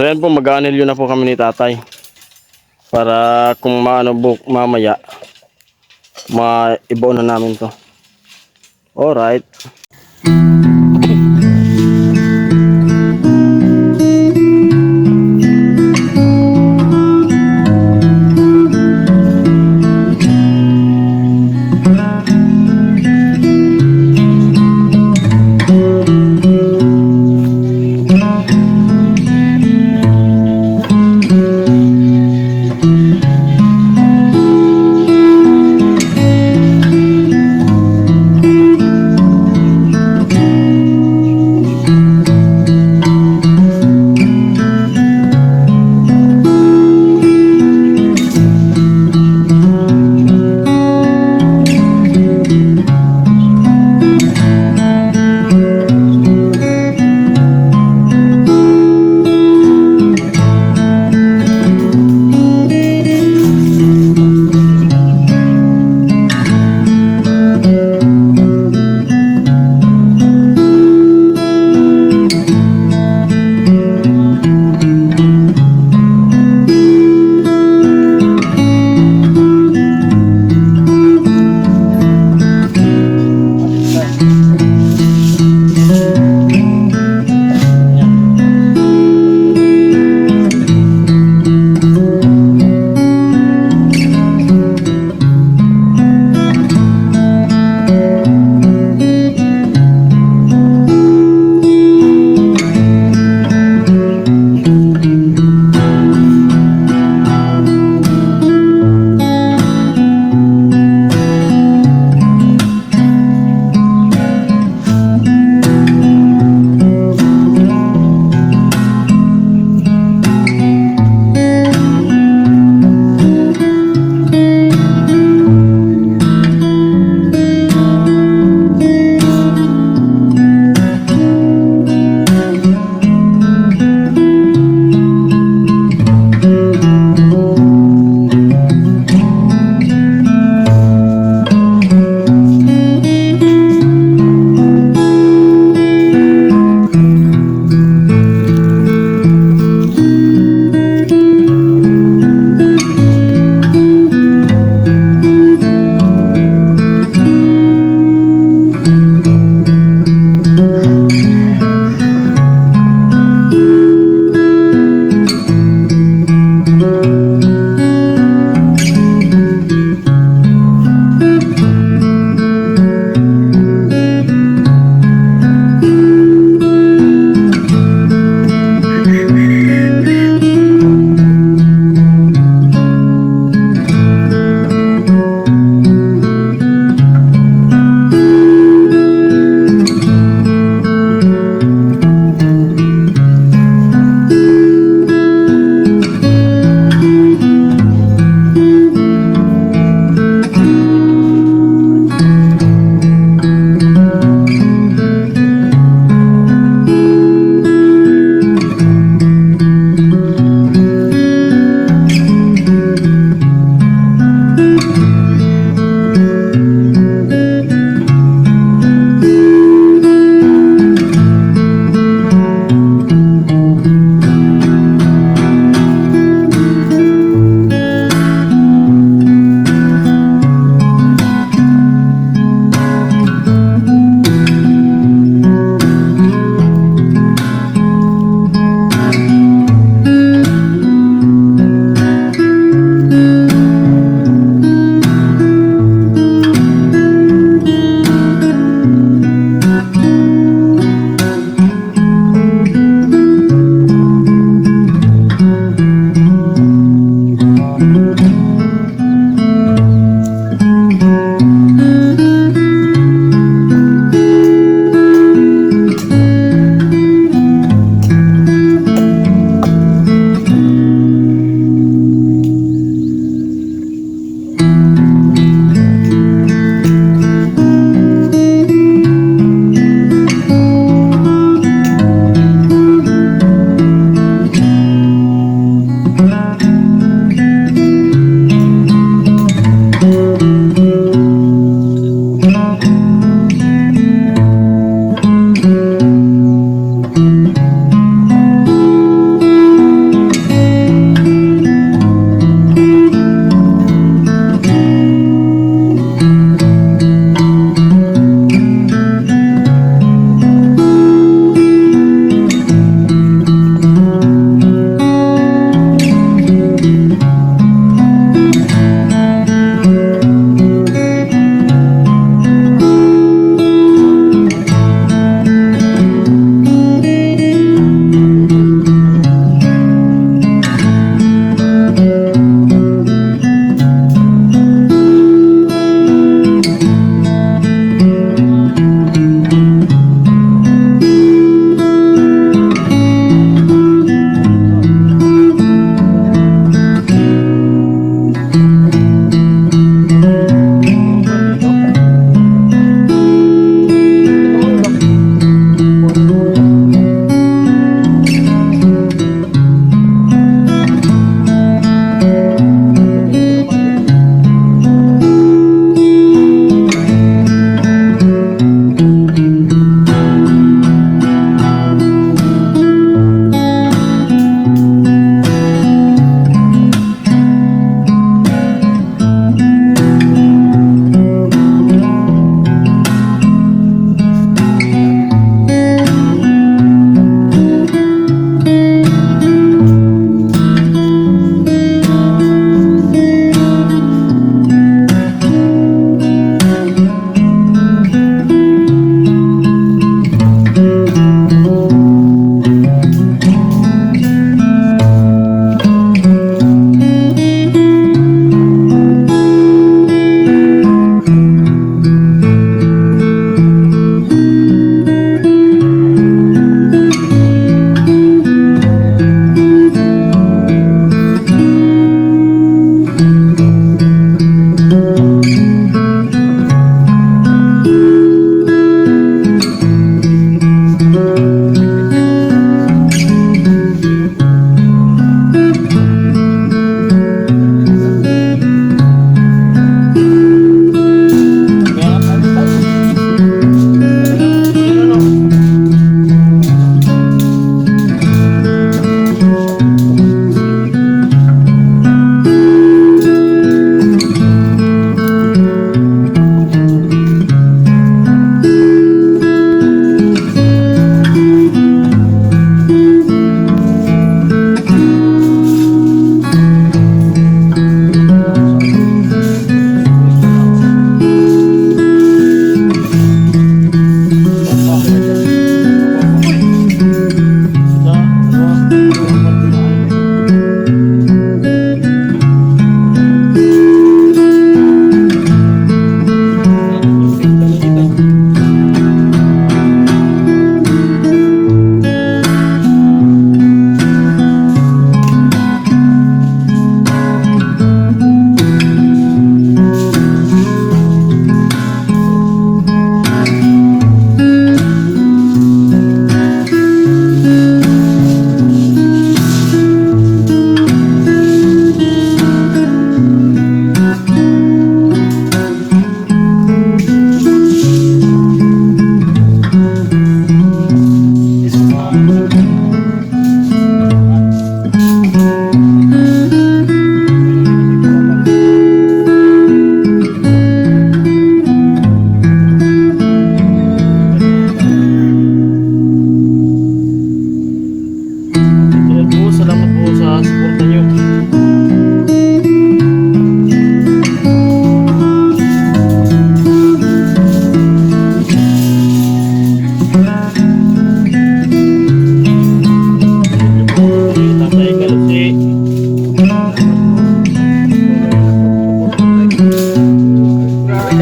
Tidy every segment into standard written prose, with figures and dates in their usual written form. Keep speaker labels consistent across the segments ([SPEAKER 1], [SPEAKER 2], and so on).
[SPEAKER 1] Ayan po, mag-aanilyo na po kami ni tatay. Para kung mamaya, maibaw na namin to. Alright.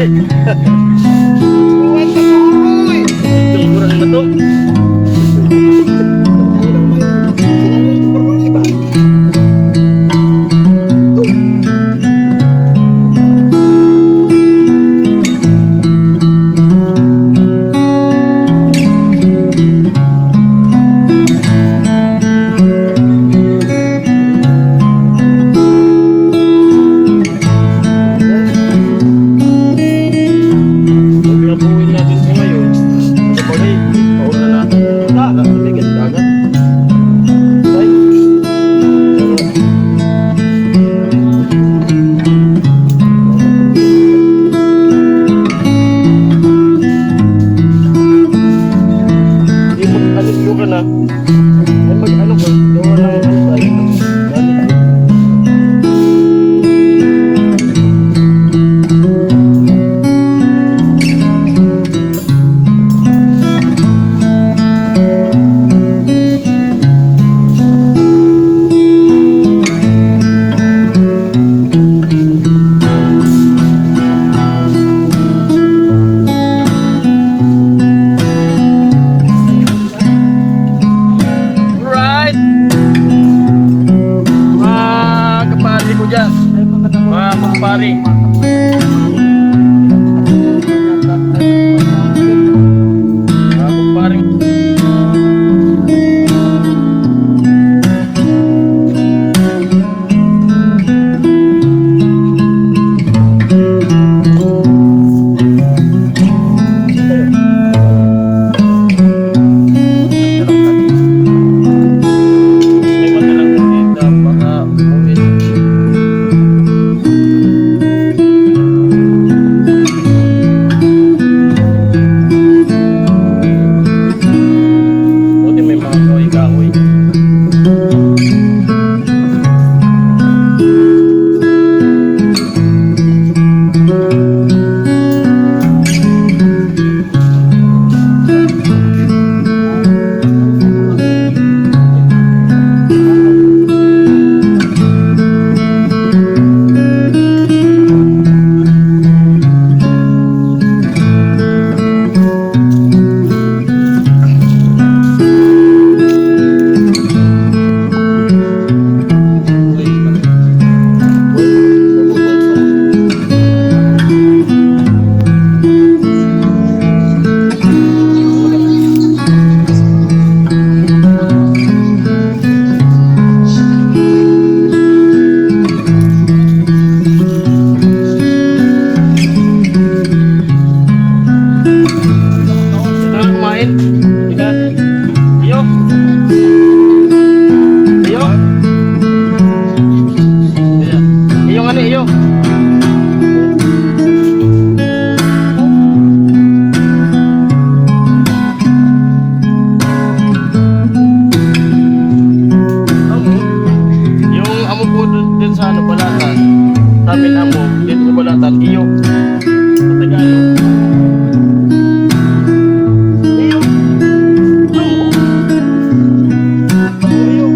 [SPEAKER 1] Kurang na to. Pagkabuhin natin po ngayon, sabagay, pauna natin yung dagat, bigat dagat. Ay. Hindi mag-alipyo ka na. Ay mag-ano ka, gawa ng ano tayo. Galit. Right! Mga kapari ko dyan. Mga kumpari. Mga kumpari. May madalang dito, baka ulit. Buti may mga kahoy-kahoy. Ito na kumain. Ika. Iyo. Iyo. Iyo nga ni, iyo. Yung amo po din sa ano, balatan. Sa amin amo, dito sa balatan, iyo. Sa Tagalog. Iyo. Amo. Iyo.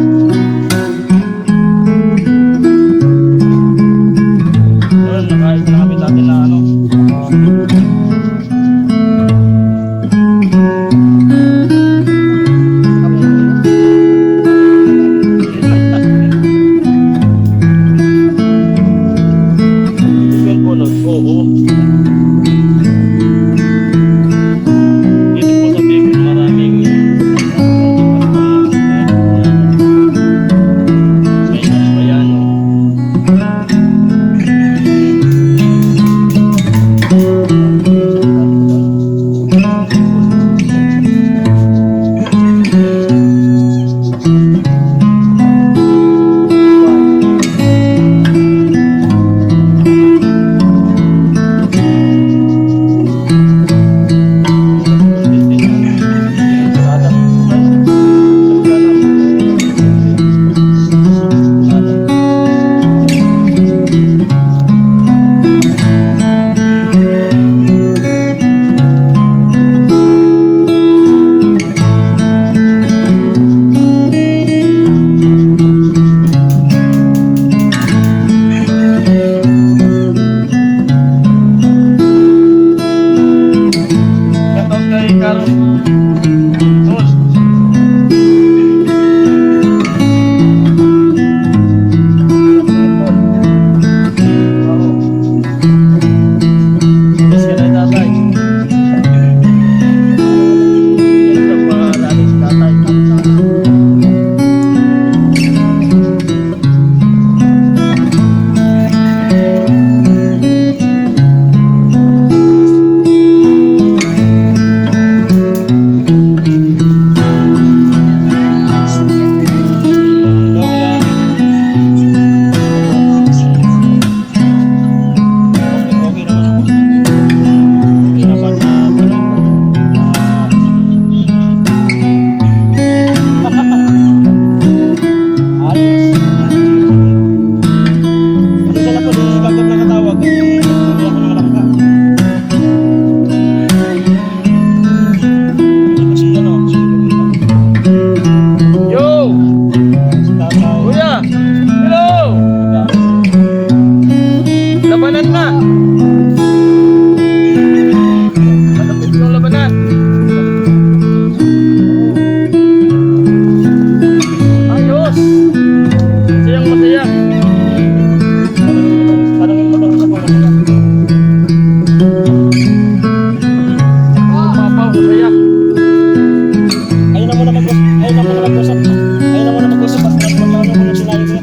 [SPEAKER 1] Ayun, nakain na kami dati na ano. Oo. Dito po sa Bicol maraming may Bayano. tatawag, eh, hindi ako nakalangka. Kasi ano, yo! Kuya! Hello! Labanan na! Malapit yung labanan. Ayos! Masayang masaya. Parang yung matang sa pamamaga. Papaw, masaya. Ayun na muna mag-usap. Ayun na muna mag-usap. Ayun na muna mag-usap. At magkano mo yung sinabi niya.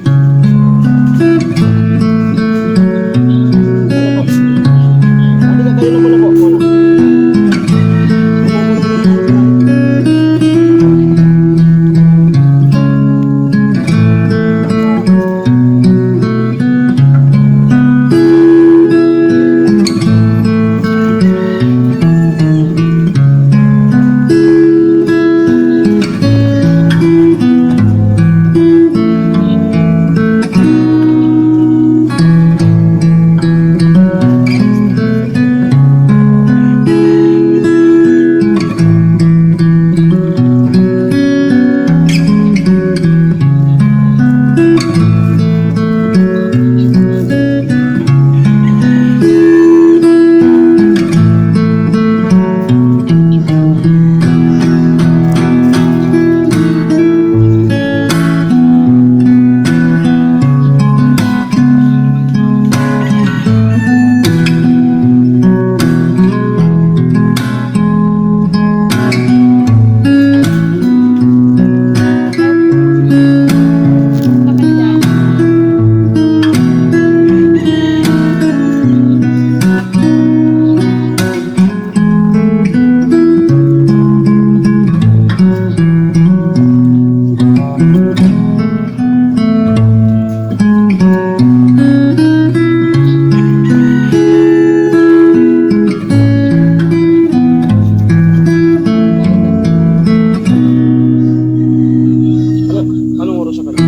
[SPEAKER 1] Halika, kayo na muna po. Muna. Anong oras sa kanila?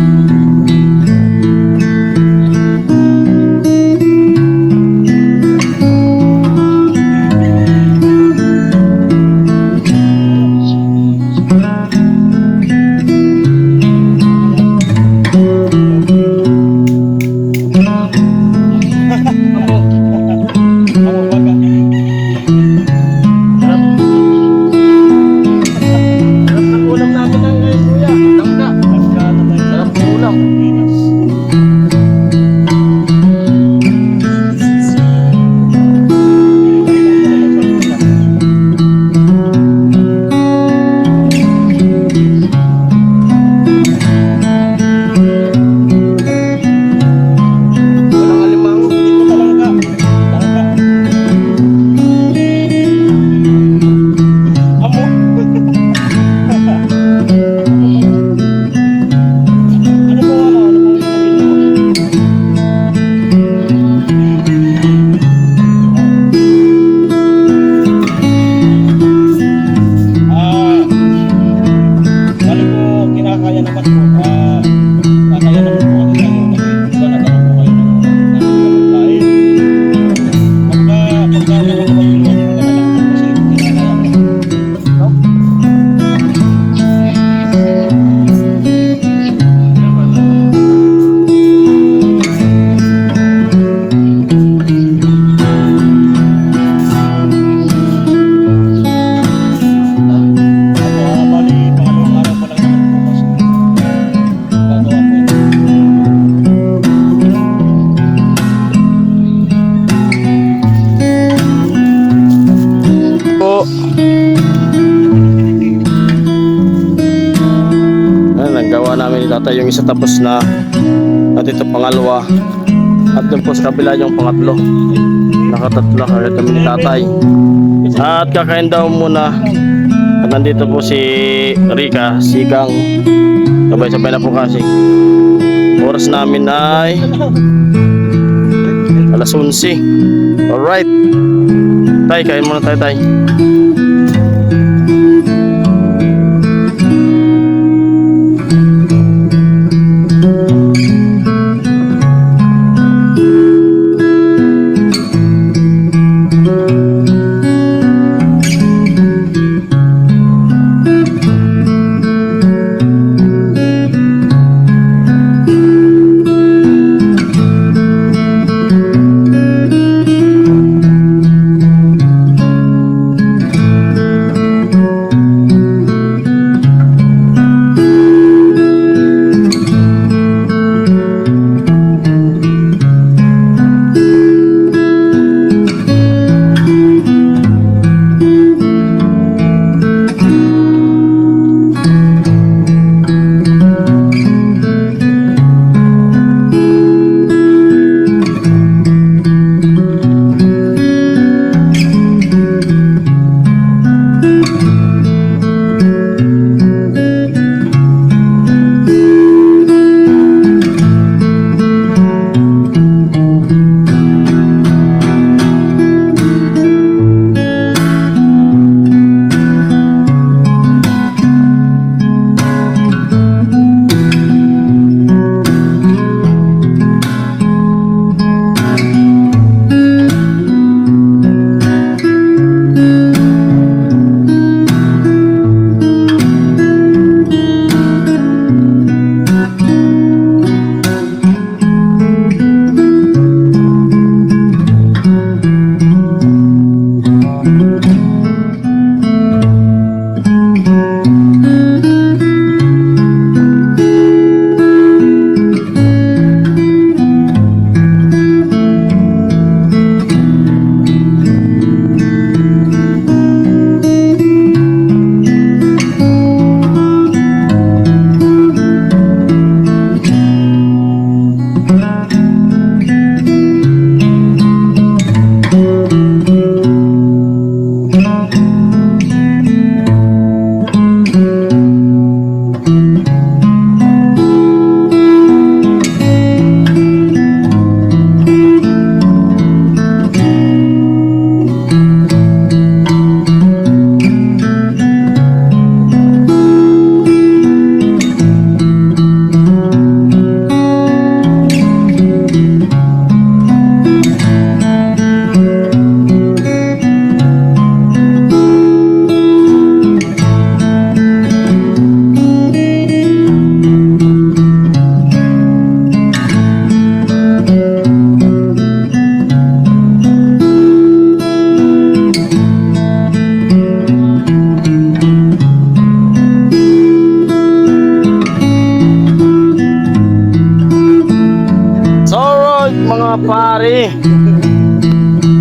[SPEAKER 1] tatay yung isa tapos na, at ito pangalawa, at dun po sa kabila yung pangatlo. Nakatatlo agad kami ni tatay at kakain daw muna. At nandito po si Rika, Sigang, sabay-sabay na po kasi. Oras namin ay alas 11. Alright, tay, kain muna tayo, tay.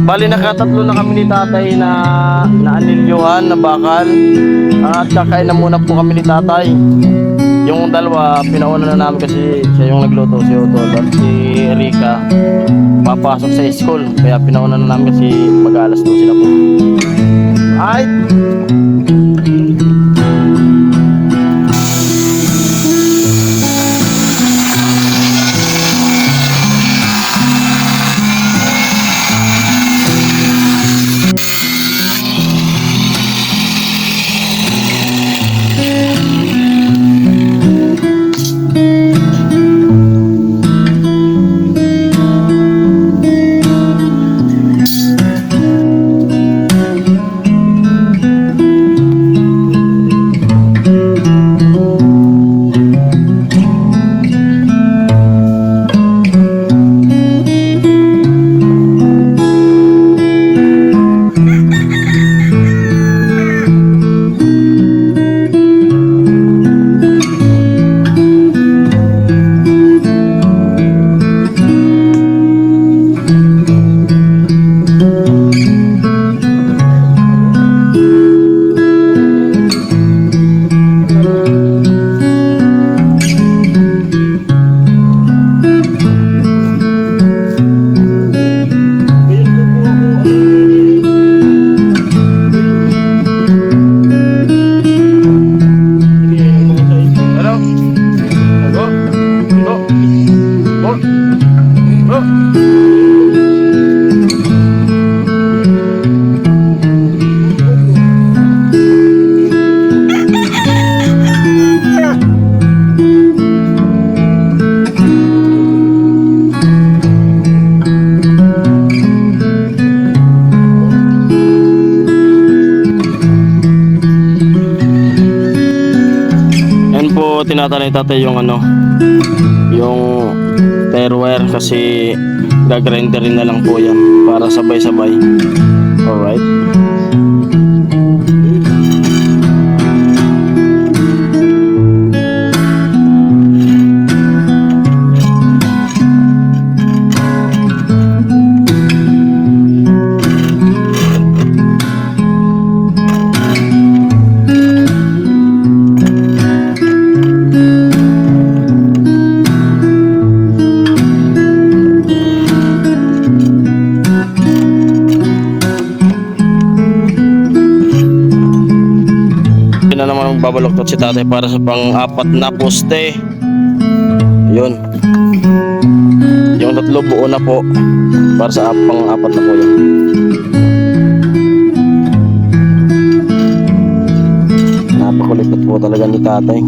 [SPEAKER 1] Bali nakatatlo na kami ni tatay na naanilyuhan na bakal. At kakain na muna po kami ni tatay. Yung dalawa, pinauna na namin kasi siya yung nagluto, si Otol. At si Erika, papasok sa school. Kaya pinauna na namin kasi mag-alas 12 na po. Ay! Tinatanay tatay yung yung terware kasi gagrinderin na lang po yan para sabay-sabay. Alright. Na naman babaloktot si tatay para sa pang-apat na poste. Yun. Yung tatlo buo na po para sa pang-apat na po yun. Napakulit po talaga ni tatay.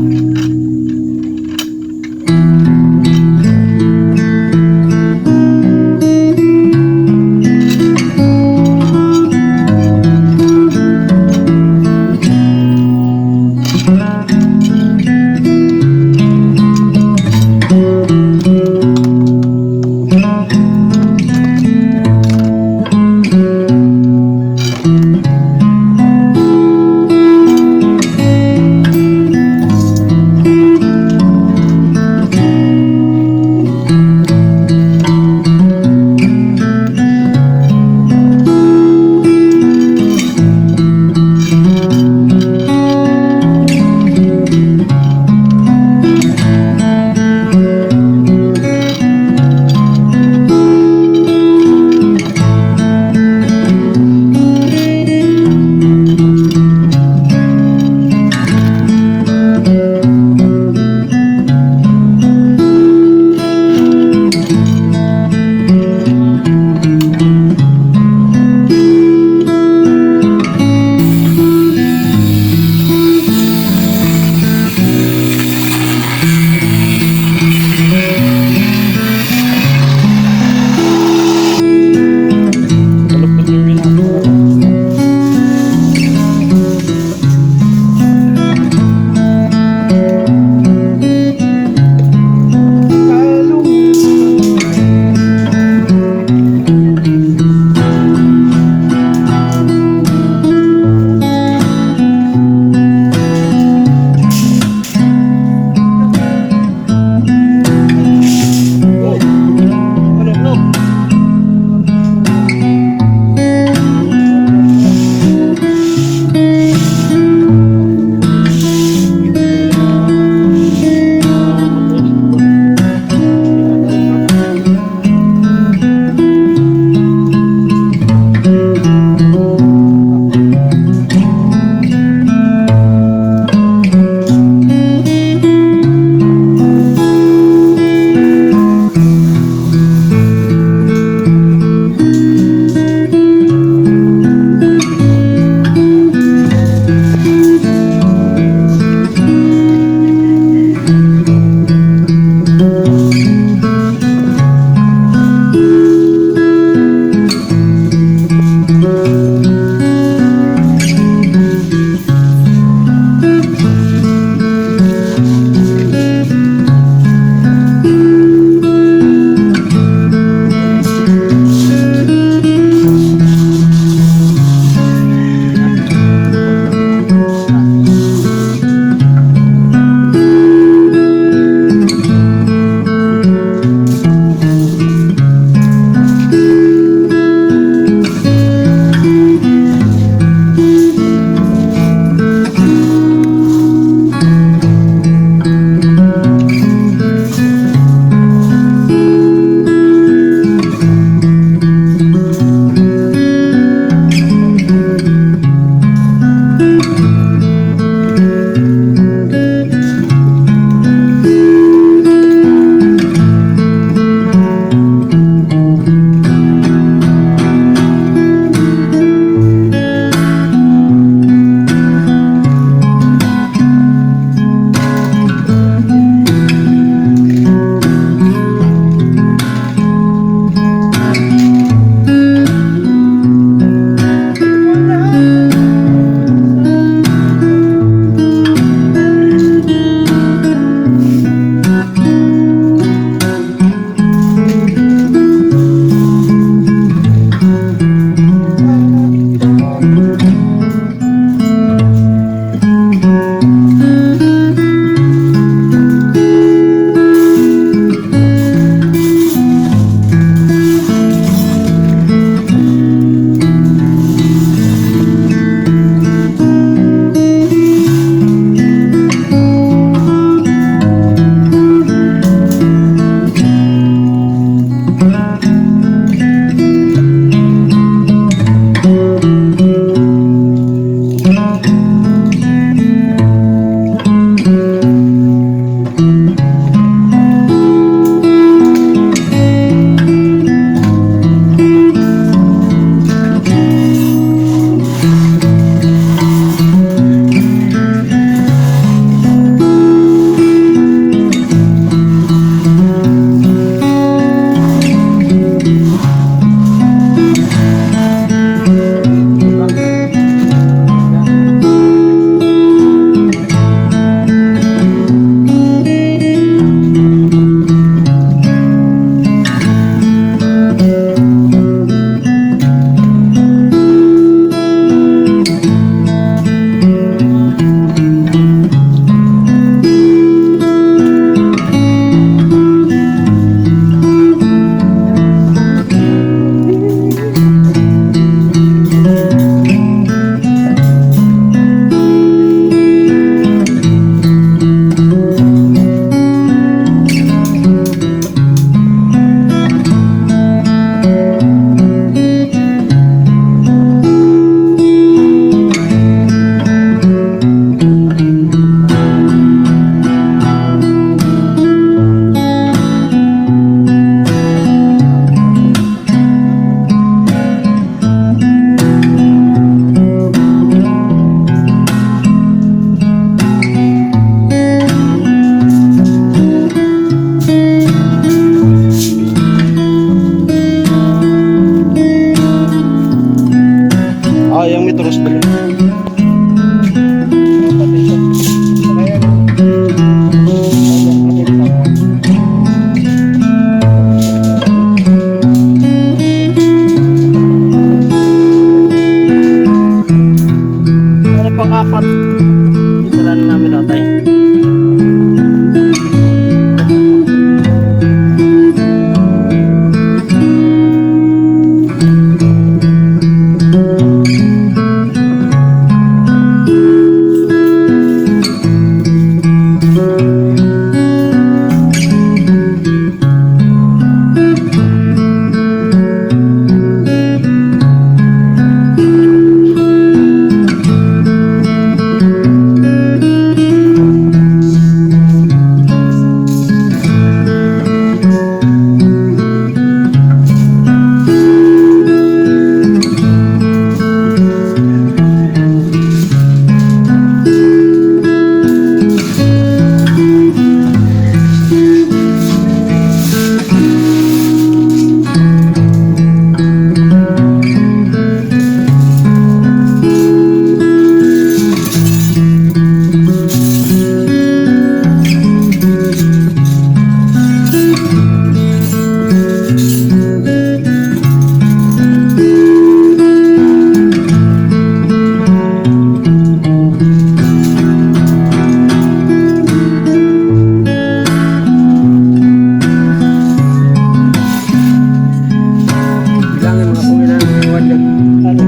[SPEAKER 2] dyan. Ano?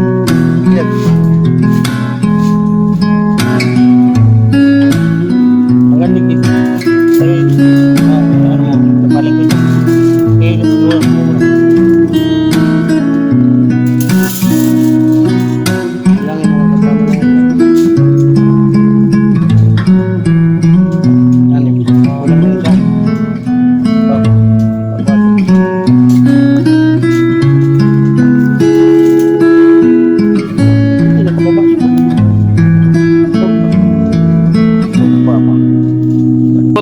[SPEAKER 2] Yan. Ang galing dito. Ay, ano mo, kapaling ko dyan. Eh, lutuan mo muna. Lang yung mga kasama na yan. Ano? Ulang mo siya. Oh.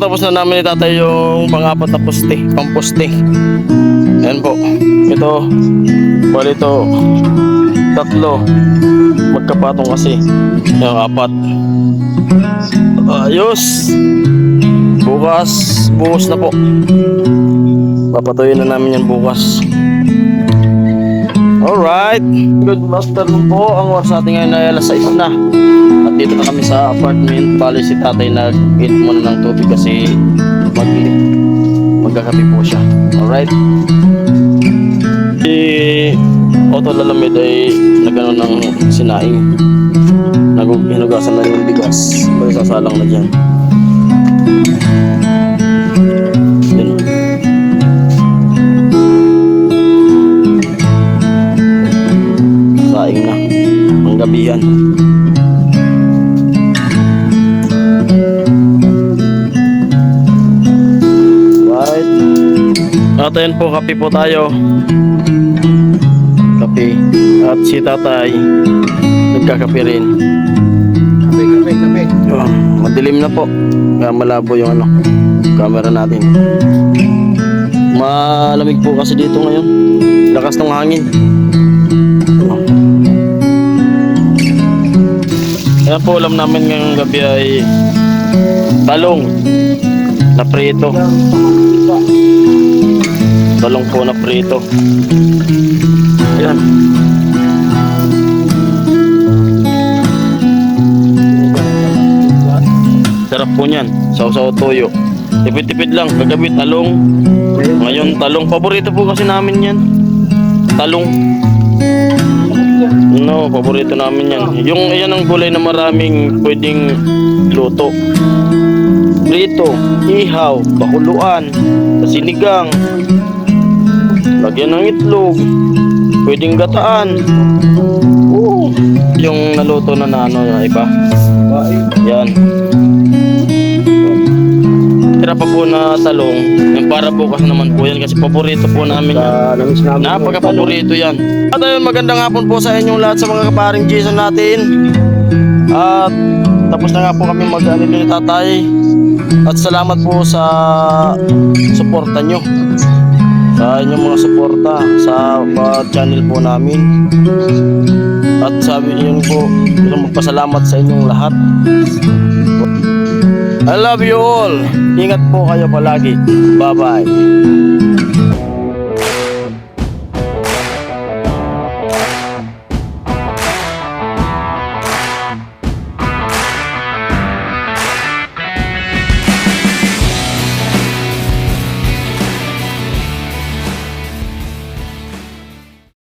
[SPEAKER 1] Tapos na namin itatay yung pang-apat na poste, pamposte. Ayan po. Ito, bali ito, tatlo. Magkapatong kasi. Yung apat. Ayos. Bukas na po. Papatuyin na namin yan bukas. Alright. Good afternoon po. Ang oras natin ngayon ay alas 6 na. At dito na kami sa apartment. Bali si tatay nag-eat muna ng tubig kasi magkakape po siya. Alright. Si Otto Lalamid ay nagano ng sinaing. Hinugasan na yung bigas. Bali sasalang na dyan. Yan. Saing na. Ang gabihan. At ayan po, kape po tayo. Kape. At si tatay nagkakape rin.
[SPEAKER 2] Kape.
[SPEAKER 1] Madilim na po. Kaya malabo yung camera natin. Malamig po kasi dito ngayon. Lakas ng hangin. Ayan po, ulam namin ngayong gabi ay talong na prito. Talong po na prito. Ayan. Sarap po niyan. Sausaw toyo. Tipid-tipid lang. Kagabi talong. Ngayon talong. Paborito po kasi namin yan. Talong. No, paborito namin yan. Yung yan ang gulay na maraming pwedeng luto. Prito, ihaw, bakuluan, sinigang. Lagyan ng itlog. Pwedeng gataan. Yung naluto na na iba. Yan. Tira pa po na talong. Yung para bukas naman po yan kasi paborito po namin yan. Napaka-paborito yan. At ayun, magandang hapon po sa inyong lahat sa mga kaparing Jason natin. At tapos na nga po kami mag-anito ni tatay. At salamat po sa suporta nyo. Sa inyong mga suporta sa channel po namin. At sabi niyo po, magpasalamat sa inyong lahat. I love you all. Ingat po kayo palagi. Bye-bye.